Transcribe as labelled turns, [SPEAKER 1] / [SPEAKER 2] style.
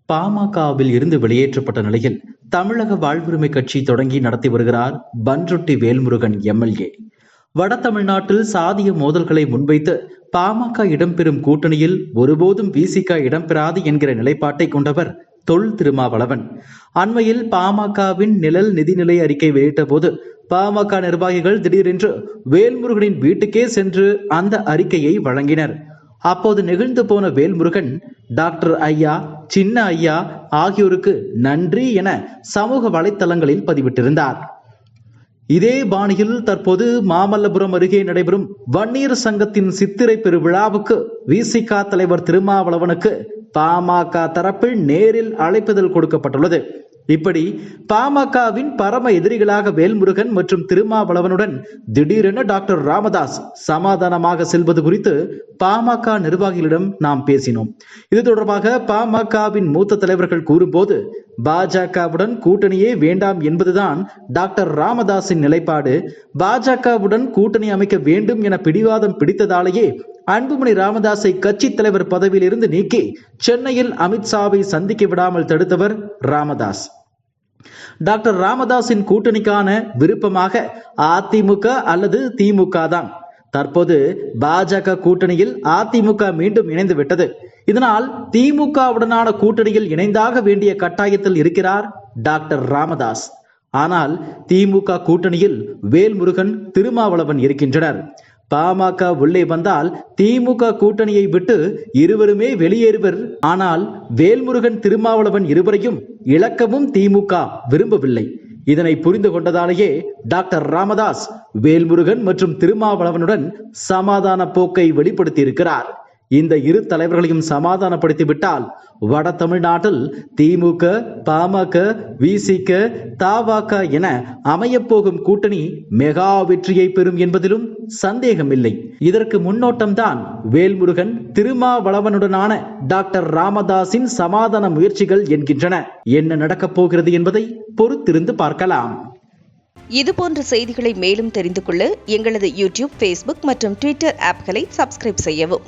[SPEAKER 1] பாமகவில் இருந்து வெளியேற்றப்பட்ட நிலையில் தமிழக வாழ்வுரிமை கட்சி தொடங்கி நடத்தி வருகிறார் பன்ருட்டி வேல்முருகன் எம்எல்ஏ. வட தமிழ்நாட்டில் சாதிய மோதல்களை முன்வைத்து பாமக இடம்பெறும் கூட்டணியில் ஒருபோதும் விசிக இடம்பெறாது என்கிற நிலைப்பாட்டை கொண்டவர் தொல் திருமாவளவன். அண்மையில் பாமகவின் நிழல் நிதிநிலை அறிக்கை வெளியிட்ட போது பாமக நிர்வாகிகள் திடீரென்று வேல்முருகனின் வீட்டுக்கே சென்று அந்த அறிக்கையை வழங்கினர். அப்போது நெகிழ்ந்து போன வேல்முருகன் டாக்டர் ஐயா, சின்ன ஐயா ஆகியோருக்கு நன்றி என சமூக வலைத்தளங்களில் பதிவிட்டிருந்தார். இதே பாணியில் தற்போது மாமல்லபுரம் அருகே நடைபெறும் வன்னியர் சங்கத்தின் சித்திரை பெருவிழாவுக்கு விசிக தலைவர் திருமாவளவனுக்கு பாமக தரப்பில் நேரில் அழைப்புதல் கொடுக்கப்பட்டுள்ளது. இப்படி பாமகவின் பரம எதிரிகளாக வேல்முருகன் மற்றும் திருமாவளவனுடன் திடீரென டாக்டர் ராமதாஸ் சமாதானமாக செல்வது குறித்து பாமக நிர்வாகிகளிடம் நாம் பேசினோம். இது தொடர்பாக பாமகவின் மூத்த தலைவர்கள் கூறும்போது பாஜகவுடன் கூட்டணியே வேண்டாம் என்பதுதான் டாக்டர் ராமதாஸின் நிலைப்பாடு. பாஜகவுடன் கூட்டணி அமைக்க வேண்டும் என பிடிவாதம் பிடித்ததாலேயே அன்புமணி ராமதாஸை கட்சி தலைவர் பதவியில் இருந்து நீக்கி சென்னையில் அமித்ஷாவை சந்திக்க விடாமல் தடுத்தவர் ராமதாஸ். டாக்டர் ராமதாஸின் கூட்டணிக்கான விருப்பமாக அதிமுக அல்லது திமுக தான். தற்போது பாஜக கூட்டணியில் அதிமுக மீண்டும் இணைந்து விட்டது. இதனால் திமுகவுடனான கூட்டணியில் இணைந்தாக வேண்டிய கட்டாயத்தில் இருக்கிறார் டாக்டர் ராமதாஸ். ஆனால் திமுக கூட்டணியில் வேல்முருகன், திருமாவளவன் இருக்கின்றனர். பாமக உள்ளே வந்தால் திமுக கூட்டணியை விட்டு இருவருமே வெளியேறுவர். ஆனால் வேல்முருகன், திருமாவளவன் இருவரையும் இழக்கவும் திமுக விரும்பவில்லை. இதனை புரிந்து கொண்டதாலேயே டாக்டர் ராமதாஸ் வேல்முருகன் மற்றும் திருமாவளவனுடன் சமாதான போக்கை வெளிப்படுத்தி இருக்கிறார். இந்த இரு தலைவர்களையும் சமாதானப்படுத்திவிட்டால் வட தமிழ்நாட்டில் திமுக, பாமக, விசிக, தவாக என அமையப்போகும் கூட்டணி மெகா வெற்றியை பெறும் என்பதிலும் சந்தேகமில்லை. இதற்கு முன்னோட்டம்தான் வேல்முருகன், திருமாவளவனுடனான டாக்டர் ராமதாஸின் சமாதான முயற்சிகள் என்கின்றன. என்ன நடக்கப் போகிறது என்பதை பொறுத்திருந்து பார்க்கலாம்.
[SPEAKER 2] இதுபோன்ற செய்திகளை மேலும் தெரிந்து கொள்ள எங்களது யூடியூப், ஃபேஸ்புக் மற்றும் ட்விட்டர் ஆப்களை சப்ஸ்கிரைப் செய்யவும்.